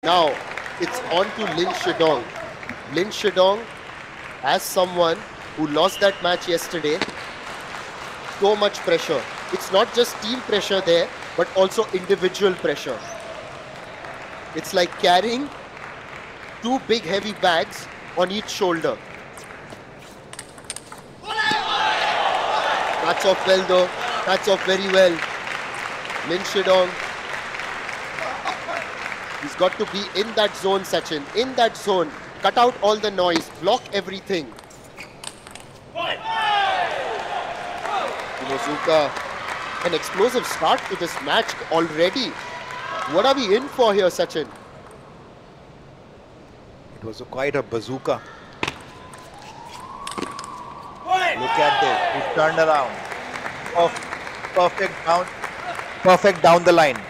Now, it's on to Lin Shidong. Lin Shidong, as someone who lost that match yesterday, so much pressure. It's not just team pressure there, but also individual pressure. It's like carrying two big heavy bags on each shoulder. That's off well though. That's off very well. Lin Shidong. He's got to be in that zone, Sachin. In that zone. Cut out all the noise. Block everything. Shinozuka. An explosive start to this match already. What are we in for here, Sachin? It was quite a bazooka. Look at this. He turned around. Perfect down the line.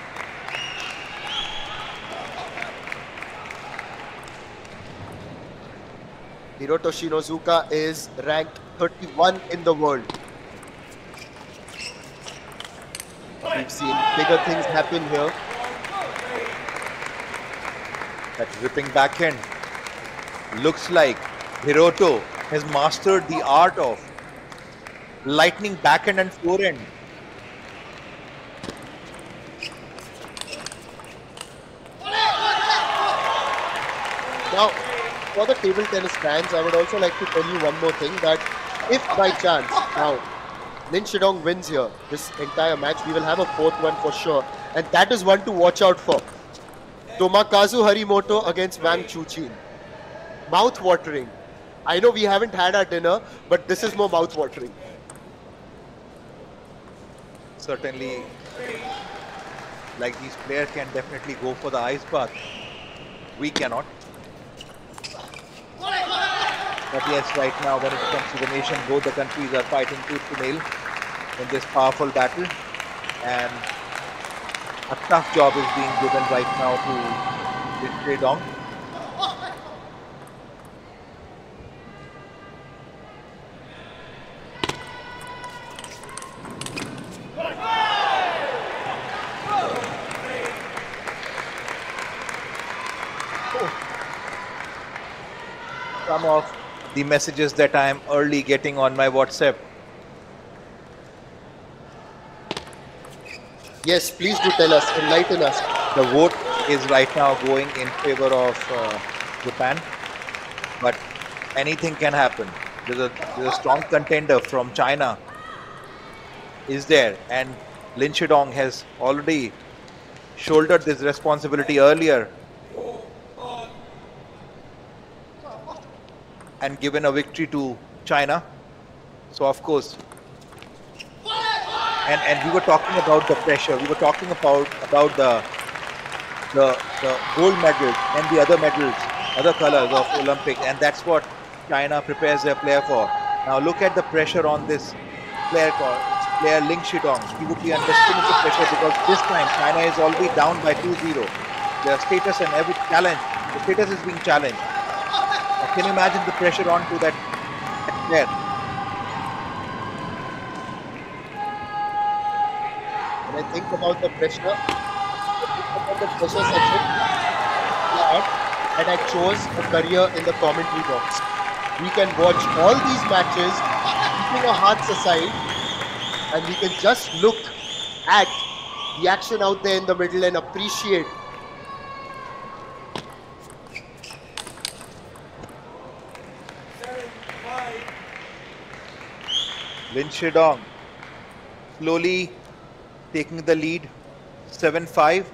Hiroto Shinozuka is ranked 31 in the world. We've seen bigger things happen here. That ripping backhand. Looks like Hiroto has mastered the art of lightning backhand and forehand. Now, for the table tennis fans, I would also like to tell you one more thing, that if by chance now Lin Shidong wins here, this entire match, we will have a fourth one for sure. And that is one to watch out for. Tomakazu Harimoto against Wang Chuchin. Mouth-watering. I know we haven't had our dinner, but this is more mouth-watering. Certainly, like these players can definitely go for the ice bath. We cannot. But yes, right now when it comes to the nation, both the countries are fighting tooth to nail in this powerful battle. And a tough job is being given right now to Shidong. Some of the messages that I am early getting on my WhatsApp. Yes, please do tell us, enlighten us. The vote is right now going in favor of Japan, but anything can happen. There's a strong contender from China is there, and Lin Shidong has already shouldered this responsibility earlier and given a victory to China. So of course, and we were talking about the pressure. We were talking about the gold medals and the other medals, other colors of Olympics, and that's what China prepares their player for. Now look at the pressure on this player Lin Shidong. He would be under significant pressure because this time China is already down by 2-0. Their status and every challenge, the status is being challenged. Now, can you imagine the pressure onto that player? When I think about the pressure section, and I chose a career in the commentary box. We can watch all these matches, keeping our hearts aside, and we can just look at the action out there in the middle and appreciate. Lin Shidong slowly taking the lead, 7-5.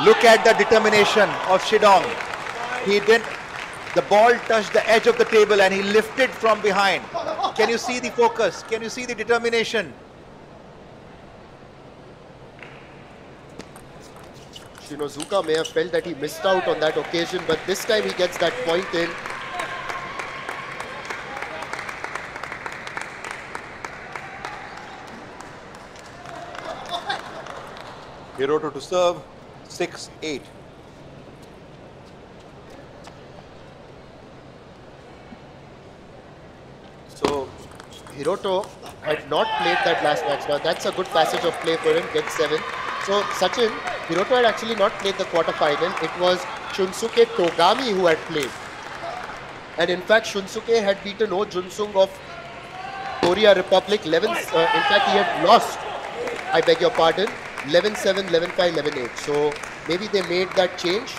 Look at the determination of Shidong. He didn't. The ball touched the edge of the table and he lifted from behind. Can you see the focus? Can you see the determination? Shinozuka may have felt that he missed out on that occasion, but this time he gets that point in. Hiroto to serve, 6-8. So Hiroto had not played that last match. Now that's a good passage of play for him, gets 7. So Sachin, Hiroto had actually not played the quarterfinal. It was Shunsuke Togami who had played. And in fact, Shunsuke had beaten Oh Junsung of Korea Republic 11. In fact, he had lost, I beg your pardon, 11-7, 11-5, 11-8. So maybe they made that change,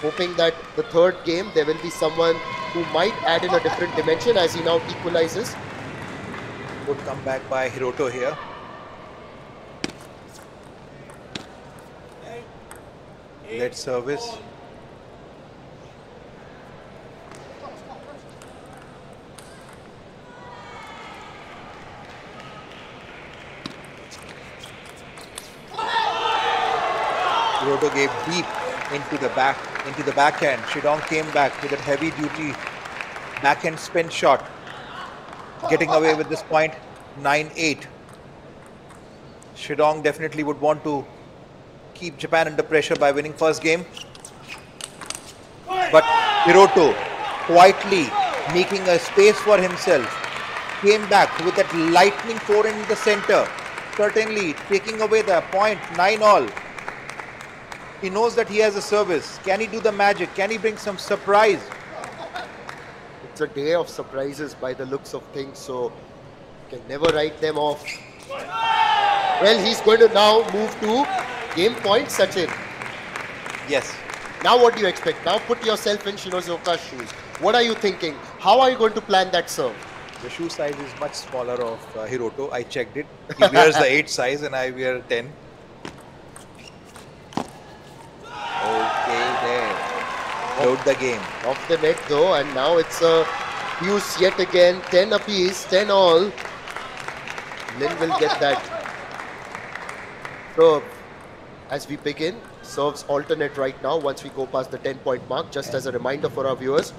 hoping that the third game there will be someone who might add in a different dimension as he now equalizes. Good comeback by Hiroto here. Led service. Hiroto gave deep into the backhand. Shidong came back with that heavy duty backhand spin shot, getting away with this point. 9-8. Shidong definitely would want to keep Japan under pressure by winning first game, but Hiroto quietly making a space for himself came back with that lightning forehand in the center, certainly taking away the point. 9-all. He knows that he has a service. Can he do the magic? Can he bring some surprise? It's a day of surprises by the looks of things, so you can never write them off. Well, he's going to now move to game point, Sachin. Yes. Now what do you expect? Now put yourself in Shinozuka's shoes. What are you thinking? How are you going to plan that serve? The shoe size is much smaller of Hiroto. I checked it. He wears the 8 size and I wear 10. Okay, there. Load the game. Off the net though, and now it's a use yet again. 10 apiece, 10 all. Lin will get that. So, as we begin, serves alternate right now once we go past the 10-point mark, just as a reminder for our viewers.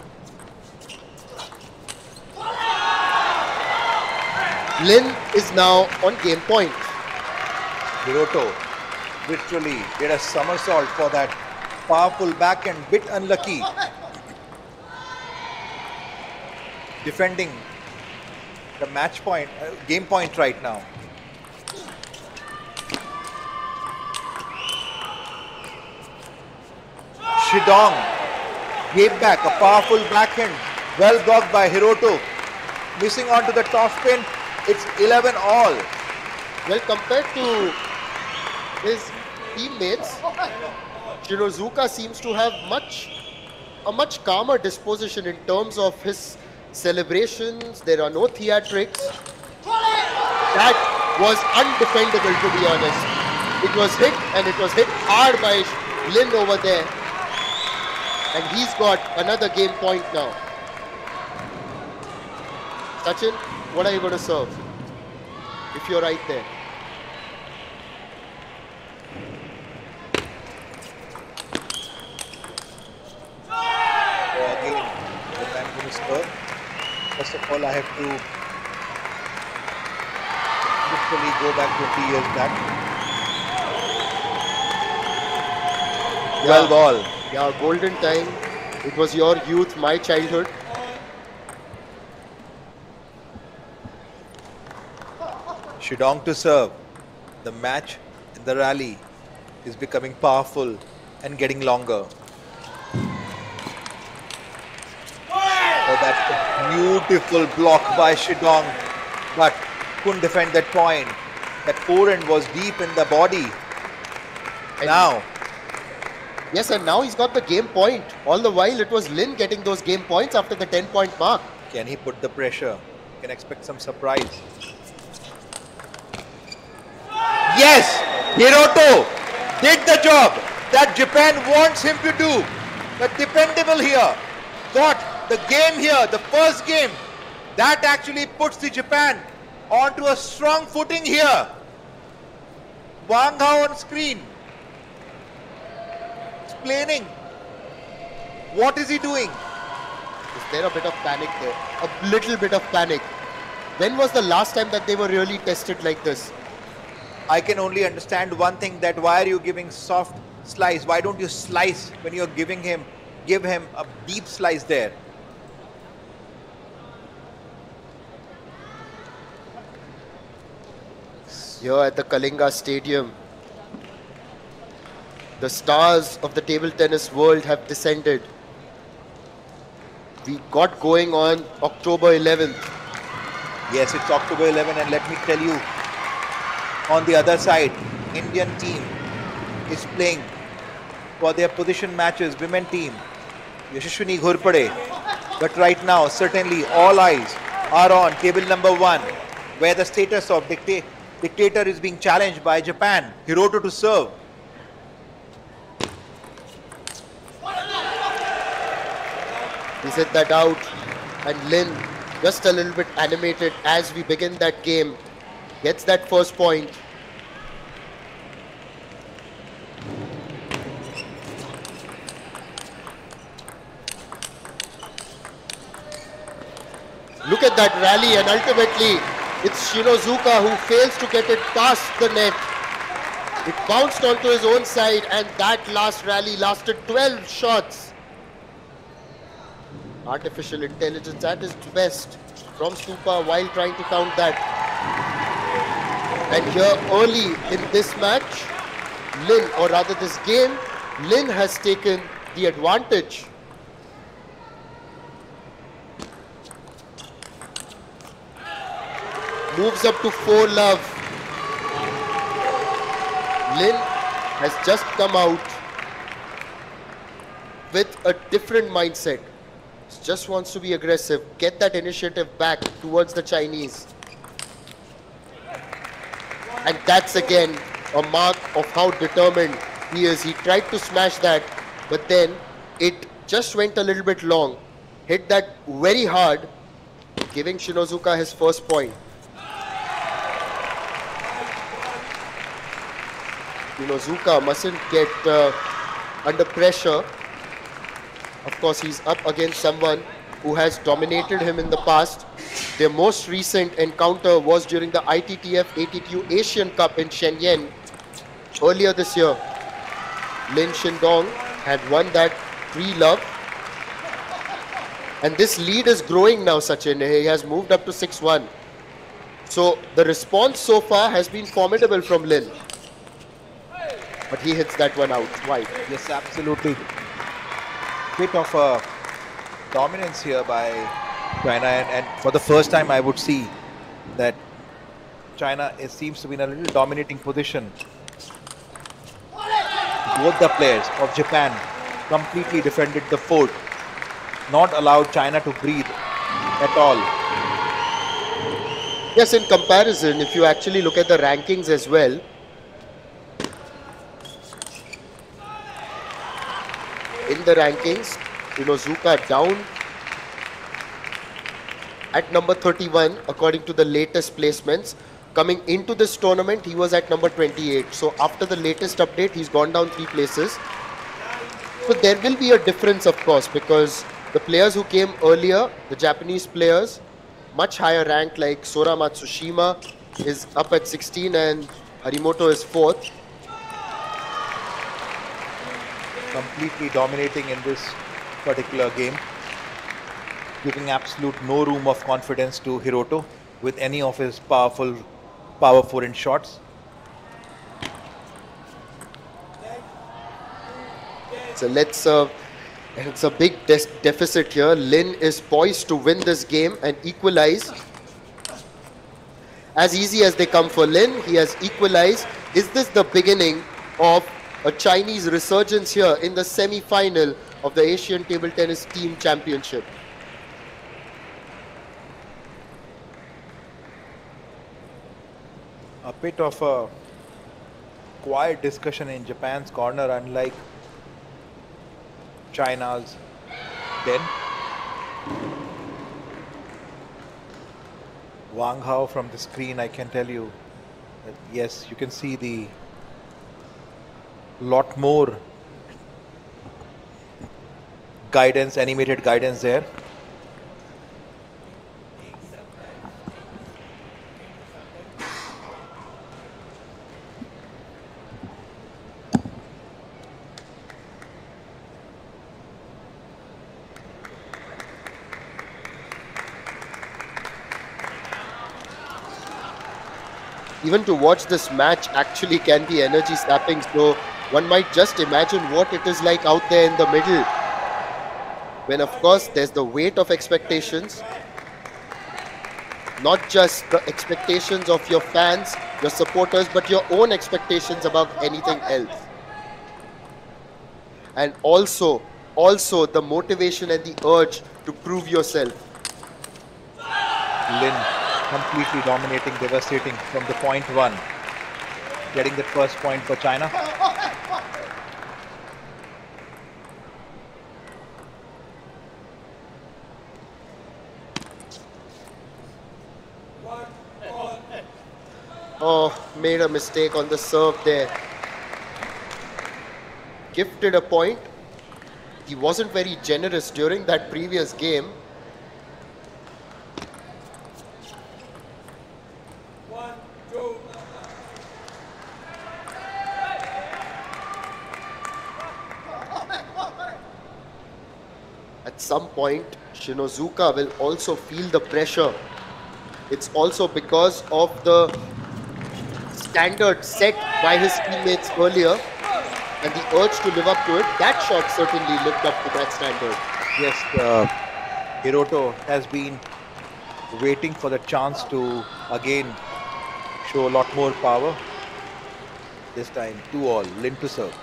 Lin is now on game point. Hiroto literally did a somersault for that powerful backhand, bit unlucky. Defending the match point, game point right now. Shidong gave back a powerful backhand, well blocked by Hiroto. Missing onto the top spin, it's 11-all. Well, compared to his teammates, Shinozuka seems to have a much calmer disposition in terms of his celebrations. There are no theatrics. That was undefendable, to be honest. It was hit, and it was hit hard by Lin over there. And he's got another game point now. Sachin, what are you going to serve? If you're right there. Again, the man going to serve. First of all, I have to literally go back 20 years back. Yeah. 12 all. Yeah, golden time. It was your youth, my childhood. Shidong to serve. The match in the rally is becoming powerful and getting longer. Oh, that's a beautiful block by Shidong, but couldn't defend that point. That forehand was deep in the body. And now, yes, and now he's got the game point. All the while, it was Lin getting those game points after the 10-point mark. can he put the pressure? Can expect some surprise. Yes, Hiroto did the job that Japan wants him to do. But dependable here. Got the game here, the first game. That actually puts the Japan onto a strong footing here. Wang Hao on screen. Explaining. What is he doing? Is there a bit of panic there? A little bit of panic. When was the last time that they were really tested like this? I can only understand one thing, that why are you giving soft slice? Why don't you slice when you're give him a deep slice there? Here at the Kalinga Stadium, the stars of the table tennis world have descended. We got going on October 11th. Yes, it's October 11, and let me tell you, on the other side, Indian team is playing for their position matches, women team, Yashashwini Ghurpade. But right now, certainly all eyes are on table number 1, where the status of dictator is being challenged by Japan. Hiroto to serve. He set that out, and Lin, just a little bit animated as we begin that game, gets that first point. Look at that rally, and ultimately it's Shinozuka who fails to get it past the net. It bounced onto his own side, and that last rally lasted 12 shots. Artificial intelligence at its best from Stupa while trying to count that. And here early in this match, Lin, or rather this game, Lin has taken the advantage. Moves up to 4-love. Lin has just come out with a different mindset. Just wants to be aggressive, get that initiative back towards the Chinese. And that's again a mark of how determined he is. He tried to smash that, but then it just went a little bit long. Hit that very hard, giving Shinozuka his first point. Shinozuka mustn't get under pressure. Of course, he's up against someone who has dominated him in the past. Their most recent encounter was during the ITTF ATTU Asian Cup in Shenyang earlier this year. Lin Shidong had won that 3-love. And this lead is growing now, Sachin. He has moved up to 6-1. So the response so far has been formidable from Lin. But he hits that one out wide. Yes, absolutely. Bit of a dominance here by China, and for the first time I would see that China seems to be in a little dominating position. Both the players of Japan completely defended the fort, not allowed China to breathe at all. Yes, in comparison, if you actually look at the rankings as well, in the rankings, Shinozuka down at number 31 according to the latest placements. Coming into this tournament, he was at number 28. So after the latest update, he's gone down 3 places. So there will be a difference, of course, because the players who came earlier, the Japanese players, much higher ranked, like Sora Matsushima is up at 16 and Harimoto is 4th. Completely dominating in this particular game, giving absolute no room of confidence to Hiroto with any of his power forehand shots. So it's a big deficit here. Lin is poised to win this game and equalize. As easy as they come for Lin, he has equalized. Is this the beginning of a Chinese resurgence here in the semi-final of the Asian Table Tennis Team Championship? A bit of a quiet discussion in Japan's corner, unlike China's then. Wang Hao from the screen, I can tell you that yes, you can see the lot more guidance, animated guidance there. Even to watch this match actually can be energy sapping. So one might just imagine what it is like out there in the middle. When, of course, there's the weight of expectations, not just the expectations of your fans, your supporters, but your own expectations above anything else. And also the motivation and the urge to prove yourself. Lin completely dominating, devastating from the point one, getting the first point for China. Oh, made a mistake on the serve there. Gifted a point. He wasn't very generous during that previous game. At some point, Shinozuka will also feel the pressure. It's also because of the standard set by his teammates earlier and the urge to live up to it. That shot certainly lived up to that standard. Yes, Hiroto has been waiting for the chance to again show a lot more power. This time 2-all, Lin to serve.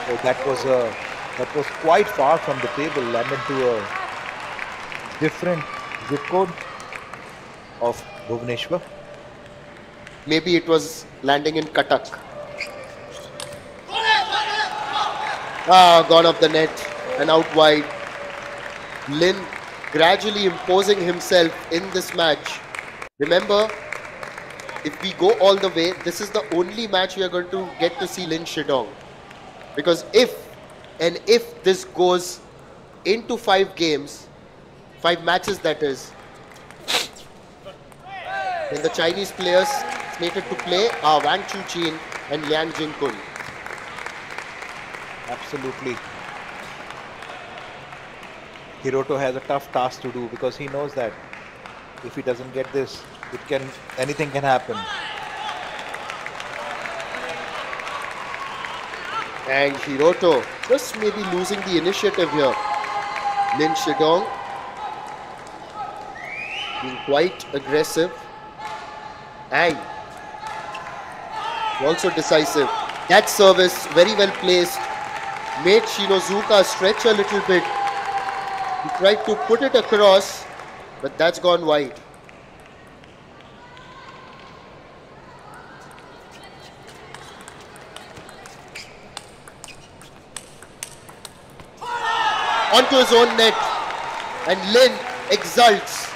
So that was quite far from the table, landed to a different zip code of Bhubaneswar. Maybe it was landing in Cuttack. Gone off the net and out wide. Lin gradually imposing himself in this match. Remember, if we go all the way, this is the only match we are going to get to see Lin Shidong. Because if this goes into 5 games, 5 matches that is, then the Chinese players slated to play are Wang Chuqin and Liang Jingkun. Absolutely. Hiroto has a tough task to do because he knows that if he doesn't get this, anything can happen. And Hiroto just maybe losing the initiative here. Lin Shidong being quite aggressive and also decisive. That service very well placed, made Shinozuka stretch a little bit. He tried to put it across, but that's gone wide. Onto his own net, and Lin exults.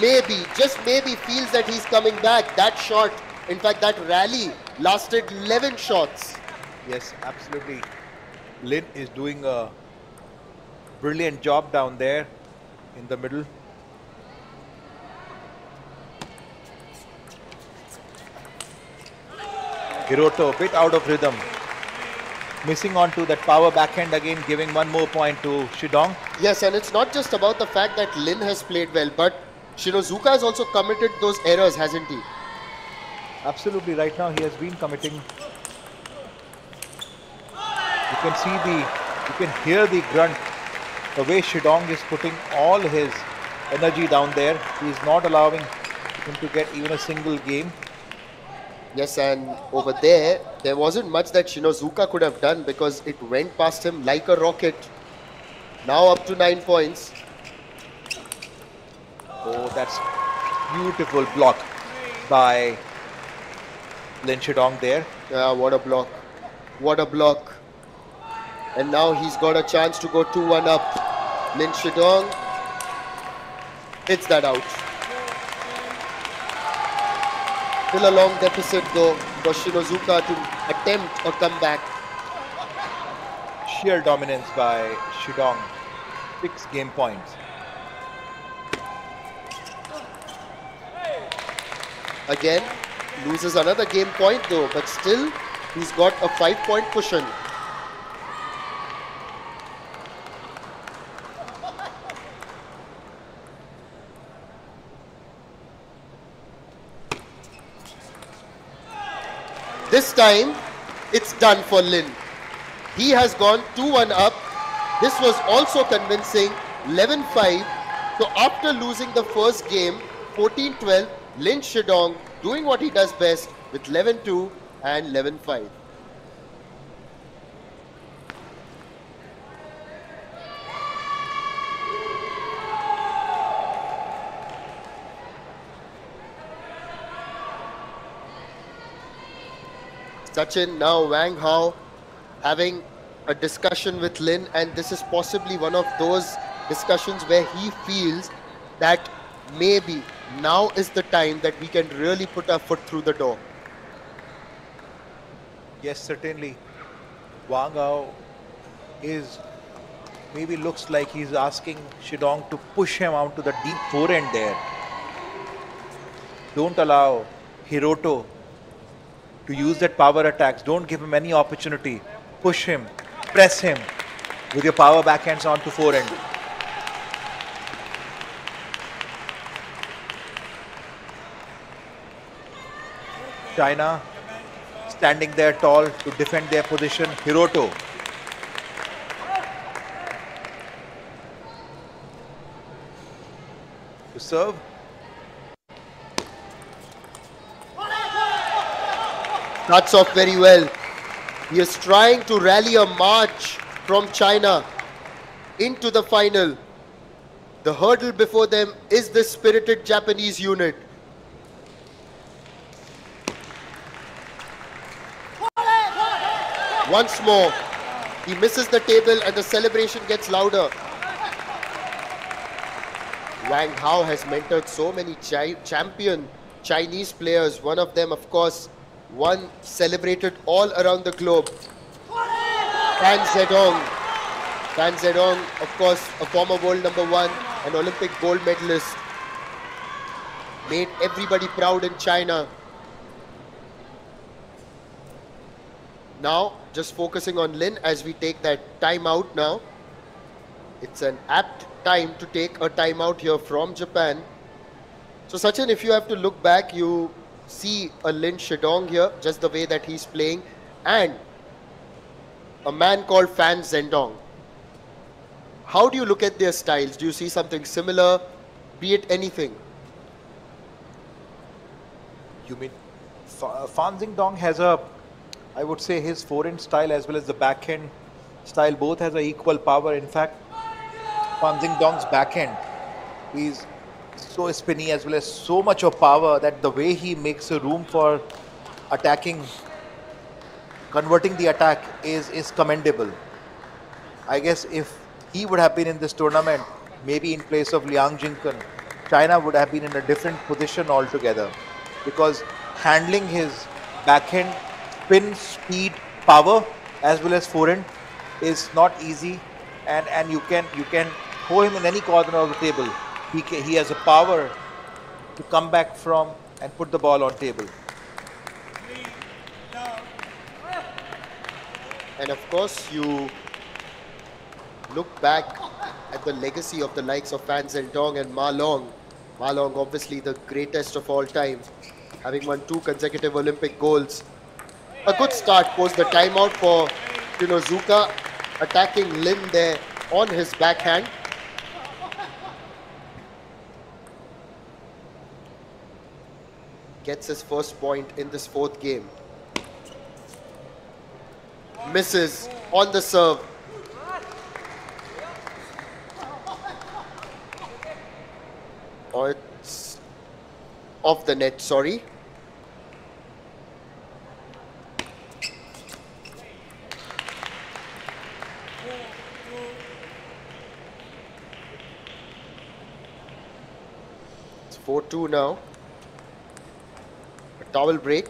Maybe, just maybe, feels that he's coming back. That shot, in fact, that rally lasted 11 shots. Yes, absolutely. Lin is doing a brilliant job down there in the middle. Hiroto a bit out of rhythm. Missing on to that power backhand again, giving one more point to Shidong. Yes, and it's not just about the fact that Lin has played well, but Shinozuka has also committed those errors, hasn't he? Absolutely, right now he has been committing. You can hear the grunt, the way Shidong is putting all his energy down there. He is not allowing him to get even a single game. Yes, and over there wasn't much that Shinozuka could have done because it went past him like a rocket. Now up to 9 points. Oh, that's beautiful block by Lin Shidong there. Yeah, what a block. What a block. And now he's got a chance to go 2-1 up. Lin Shidong hits that out. Still a long deficit though for Shinozuka to attempt a comeback. Sheer dominance by Shidong. 6 game points. Again, loses another game point though, but still he's got a 5-point cushion. This time, it's done for Lin. He has gone 2-1 up. This was also convincing, 11-5. So after losing the first game, 14-12, Lin Shidong doing what he does best with 11-2 and 11-5. Sachin, now Wang Hao having a discussion with Lin, and this is possibly one of those discussions where he feels that maybe now is the time that we can really put our foot through the door. Yes, certainly. Wang Hao is maybe looks like he's asking Shidong to push him out to the deep forehand there. Don't allow Hiroto to use that power attacks. Don't give him any opportunity. Push him, press him with your power backhands onto forehand. China standing there tall to defend their position. Hiroto. To serve. Starts off very well. He is trying to rally a march from China into the final. The hurdle before them is the spirited Japanese unit. Once more, he misses the table and the celebration gets louder. Wang Hao has mentored so many champion Chinese players. One of them, of course, one celebrated all around the globe. Fan Zedong. Fan Zedong, of course, a former world #1, an Olympic gold medalist. Made everybody proud in China. Now, just focusing on Lin as we take that timeout now. It's an apt time to take a timeout here from Japan. So Sachin, if you have to look back, you see a Lin Shidong here, just the way that he's playing, and a man called Fan Zedong. How do you look at their styles? Do you see something similar, be it anything? You mean Fan Zedong has a, I would say his forehand style as well as the backhand style both has a equal power. In fact, Fan Zedong's backhand is so spinny as well as so much of power that the way he makes a room for attacking, converting the attack is commendable. I guess if he would have been in this tournament, maybe in place of Liang Jingken, China would have been in a different position altogether, because handling his backhand, spin, speed, power as well as forehand is not easy, and you can throw him in any corner of the table. He has a power to come back from and put the ball on table. And of course, you look back at the legacy of the likes of Fan Zedong and Ma Long. Ma Long, obviously the greatest of all time, having won 2 consecutive Olympic golds. A good start post the timeout for Shinozuka, attacking Lin there on his backhand. Gets his first point in this 4th game. Misses on the serve. Oh, it's off the net, sorry. It's 4-2 now. A towel break.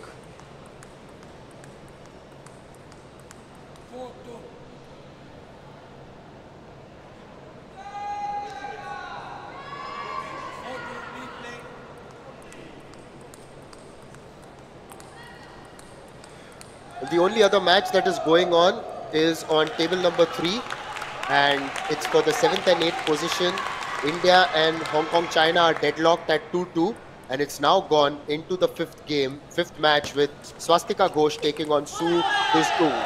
The only other match that is going on is on table number 3, and it's for the 7th and 8th position. India and Hong Kong, China are deadlocked at 2-2. And it's now gone into the fifth match with Swastika Ghosh taking on Su Bistung.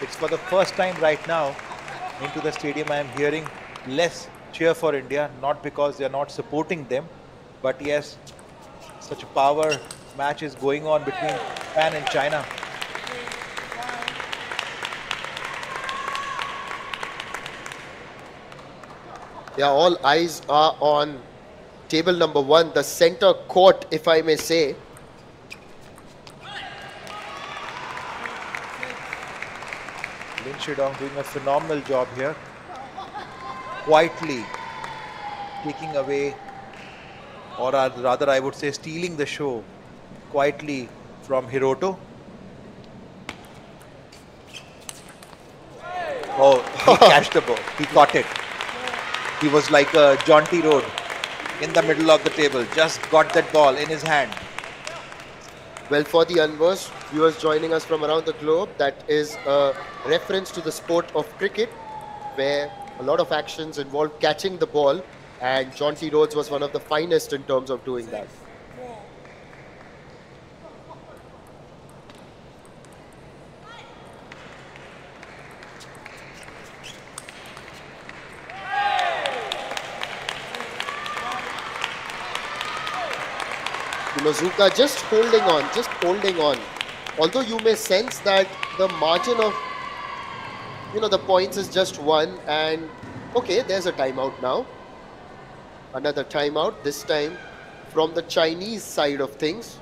It's for the first time right now into the stadium I am hearing less cheer for India, not because they are not supporting them, but yes, such a power match is going on between Japan and China. Yeah, all eyes are on table number 1, the center court, if I may say. Lin Shidong doing a phenomenal job here, quietly taking away, or rather I would say stealing the show quietly from Hiroto. Oh, he catched the ball. He caught it. He was like a jaunty road in the middle of the table. Just got that ball in his hand. Well, for the unversed viewers joining us from around the globe, that is a reference to the sport of cricket, where a lot of actions involve catching the ball, and Jaunty Rhodes was one of the finest in terms of doing that. Shinozuka just holding on. Although you may sense that the margin of, the points is just 1, and okay, there's a timeout now. Another timeout, this time from the Chinese side of things.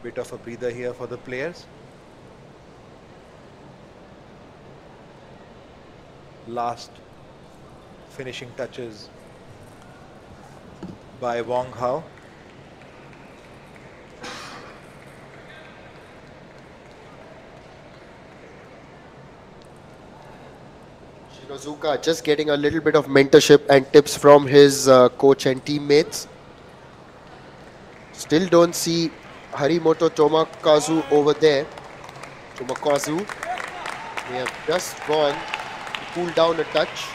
Bit of a breather here for the players. Last finishing touches by Wong Hao. Shinozuka just getting a little bit of mentorship and tips from his coach and teammates. Still don't see Harimoto Tomakazu over there. Tomakazu may have just gone to cool down a touch.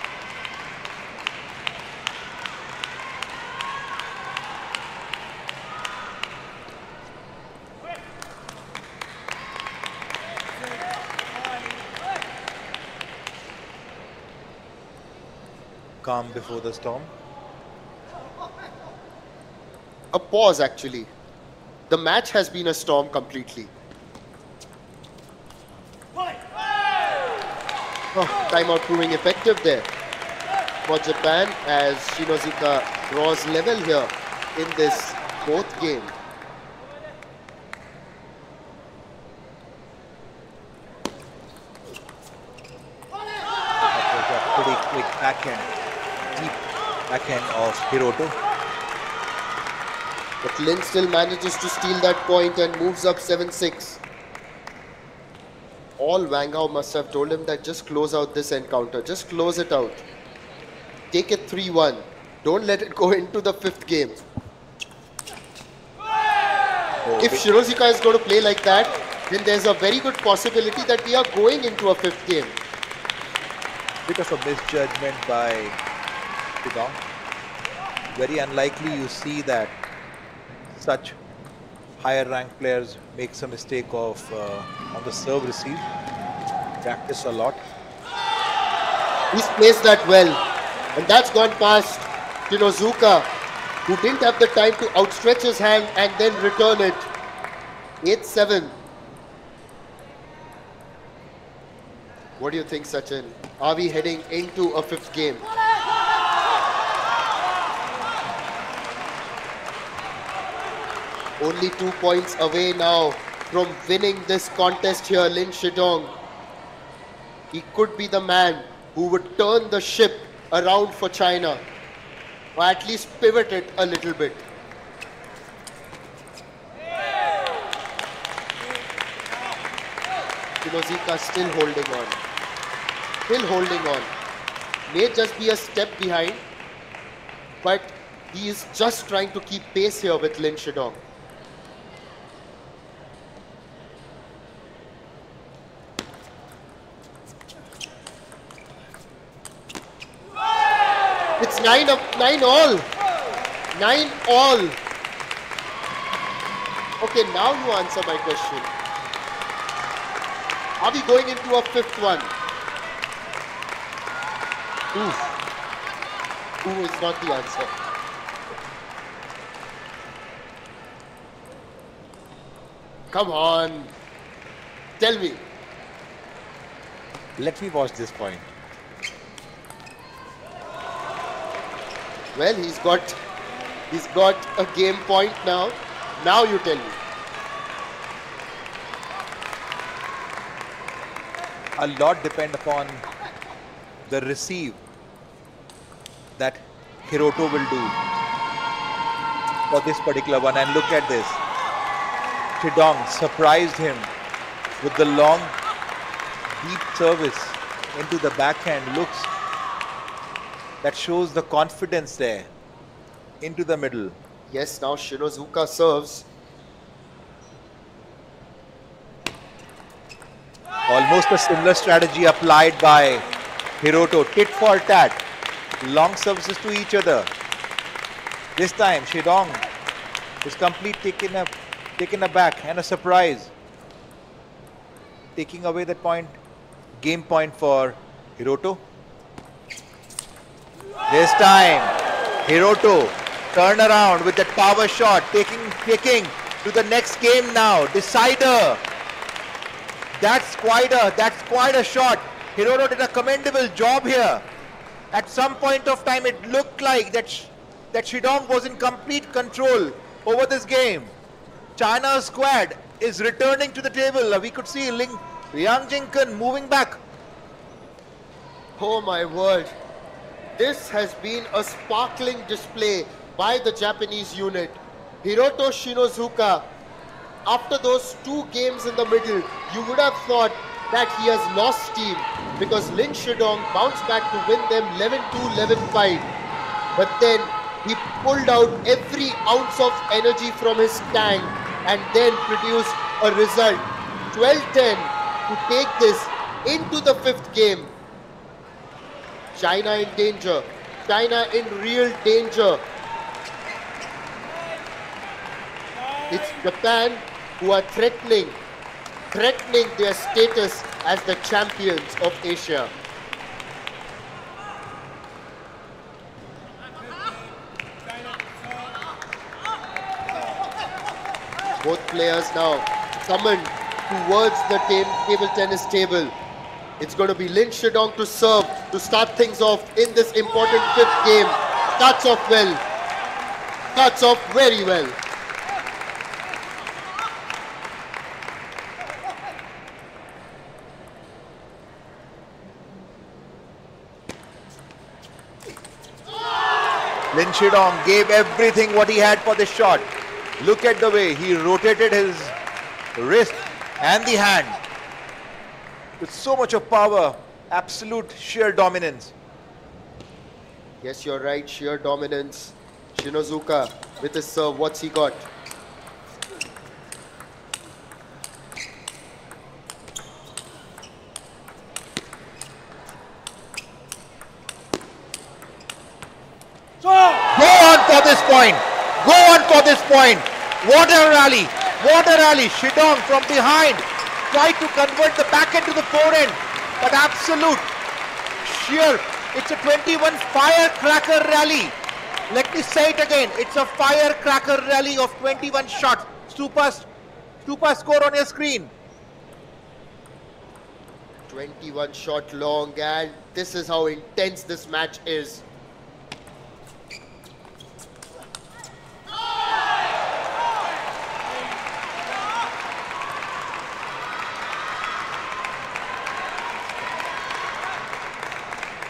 Calm before the storm. A pause actually. The match has been a storm completely. Oh, timeout proving effective there for Japan as Shinozuka draws level here in this 4th game. That was a pretty quick backhand, deep backhand of Hiroto. But Lin still manages to steal that point and moves up 7-6. All Wang Hao must have told him that just close out this encounter. Just close it out. Take it 3-1. Don't let it go into the 5th game. If Shinozuka is going to play like that, then there's a very good possibility that we are going into a 5th game. Bit of a misjudgment by Shidong. Very unlikely you see that such higher ranked players makes a mistake of on the serve receive. Practice a lot. He's placed that well, and that's gone past Shinozuka, who didn't have the time to outstretch his hand and then return it. 8-7. What do you think, Sachin? Are we heading into a 5th game? Only 2 points away now from winning this contest here, Lin Shidong. He could be the man who would turn the ship around for China, or at least pivot it a little bit. Shinozuka still holding on. Still holding on. May just be a step behind, but He is just trying to keep pace here with Lin Shidong. It's 9 all. 9 all. Okay, now you answer my question. Are we going into a fifth one? Ooh is not the answer. Come on. Tell me. Let me watch this point. Well, he's got a game point now. Now you tell me. A lot depend upon the receive that Hiroto will do for this particular one. And look at this. Shidong surprised him with the long, deep service into the backhand. Looks, that shows the confidence there into the middle. Yes, now Shinozuka serves. Almost a similar strategy applied by Hiroto. Tit for tat. Long services to each other. This time Shidong is completely taken aback and a surprise. Taking away that point, game point for Hiroto. This time Hiroto turn around with that power shot, taking to the next game now. Decider. That's quite a shot. Hiroto did a commendable job here. At some point of time, it looked like that Shidong was in complete control over this game. China's squad is returning to the table. We could see Yang Jingken moving back. Oh my word. This has been a sparkling display by the Japanese unit. Hiroto Shinozuka, after those 2 games in the middle, you would have thought that he has lost steam because Lin Shidong bounced back to win them 11-2, 11-5. But then he pulled out every ounce of energy from his tank and then produced a result 12-10 to take this into the 5th game. China in danger. China in real danger. It's Japan who are threatening their status as the champions of Asia. Both players now summoned towards the table tennis table. It's going to be Lin Shidong to serve to start things off in this important 5th game. Starts off well. Starts off very well. Lin Shidong gave everything what he had for this shot. Look at the way he rotated his wrist and the hand with so much of power, absolute sheer dominance. Yes, you're right, sheer dominance. Shinozuka with his serve, what's he got? Go on for this point. Go on for this point. What a rally. What a rally. Shidong from behind tried to convert the backhand to the forehand. But absolute sheer. It's a 21 firecracker rally. Let me say it again. It's a firecracker rally of 21 shots. Super score on your screen. 21 shot long, and this is how intense this match is.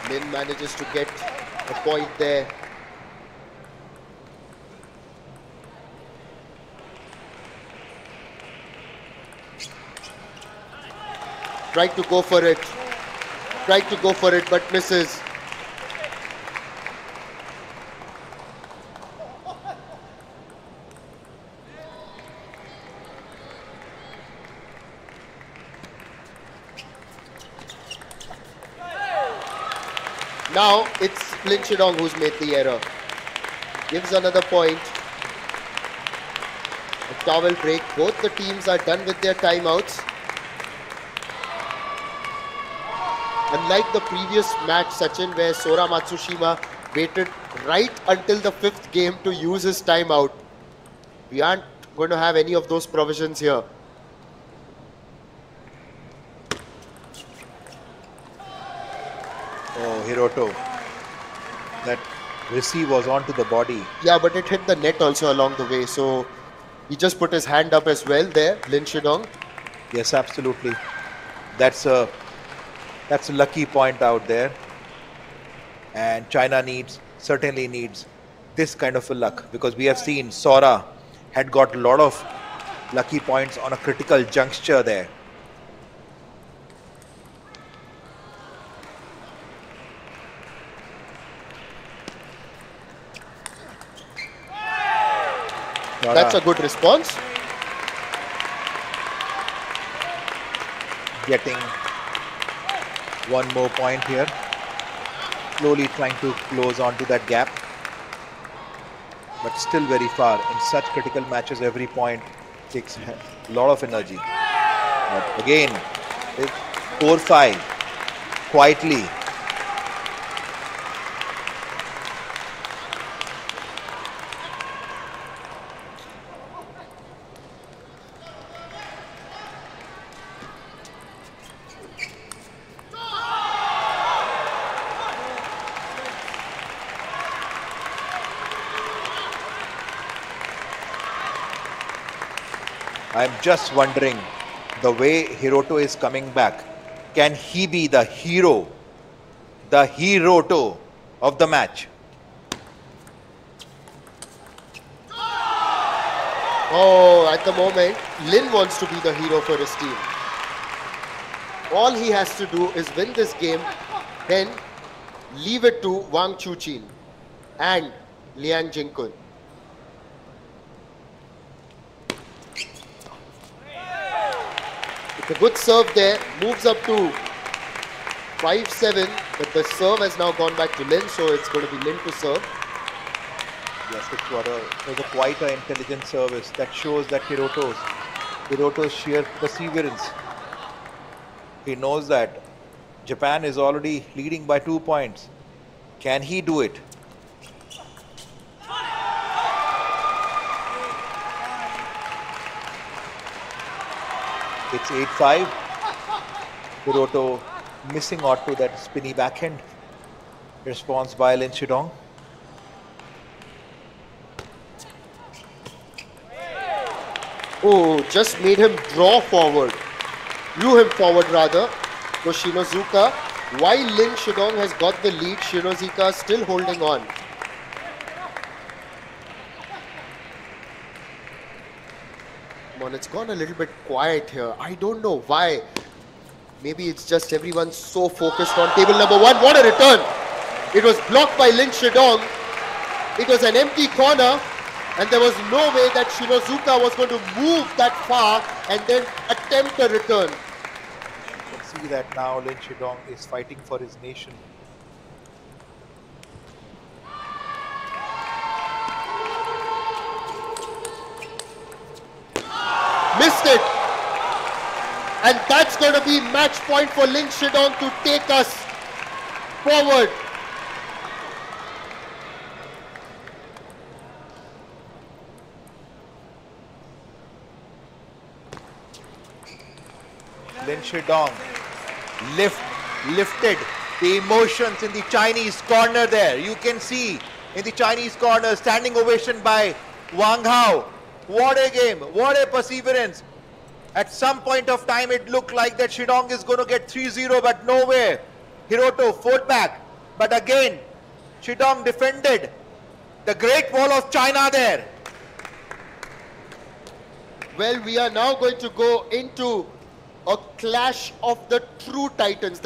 Lin manages to get a point there. Tried to go for it. Tried to go for it, but misses. Now it's Lin Shidong who's made the error. Gives another point. A towel break. Both the teams are done with their timeouts. Unlike the previous match, Sachin, where Sora Matsushima waited right until the 5th game to use his timeout, we aren't going to have any of those provisions here. Oh, Hiroto. That receive was onto the body. Yeah, but it hit the net also along the way. So he just put his hand up as well there, Lin Shidong. Yes, absolutely. That's a lucky point out there. And China certainly needs this kind of a luck, because we have seen Sora had got a lot of lucky points on a critical juncture there. That's a good response. Getting one more point here. Slowly trying to close onto that gap. But still very far. In such critical matches, every point takes a lot of energy. But again, 4-5. Quietly. I'm just wondering, the way Hiroto is coming back, can he be the hero, the Hiroto of the match? Oh, at the moment, Lin wants to be the hero for his team. All he has to do is win this game, then leave it to Wang Chuqin and Liang Jingkun. It's a good serve there, moves up to 5-7, but the serve has now gone back to Lin, so it's going to be Lin to serve. Yes, it was a quite an intelligent service that shows that Hiroto's sheer perseverance. He knows that Japan is already leading by 2 points. Can he do it? It's 8-5. Hiroto missing out to that spinny backhand. Response by Lin Shidong. Oh, just made him draw forward. Drew him forward rather. So Shinozuka, while Lin Shidong has got the lead, Shinozuka still holding on. Come on, it's gone a little bit quiet here. I don't know why. Maybe it's just everyone's so focused on table number 1. What a return! It was blocked by Lin Shidong. It was an empty corner. And there was no way that Shinozuka was going to move that far and then attempt a return. You can see that now Lin Shidong is fighting for his nation. Missed it. And that's going to be match point for Lin Shidong to take us forward. Lin Shidong lifted the emotions in the Chinese corner there. You can see in the Chinese corner, standing ovation by Wang Hao. What a game, what a perseverance. At some point of time, it looked like that Shidong is going to get 3-0, but no way. Hiroto fought back. But again, Shidong defended the Great Wall of China there. Well, we are now going to go into a clash of the true titans.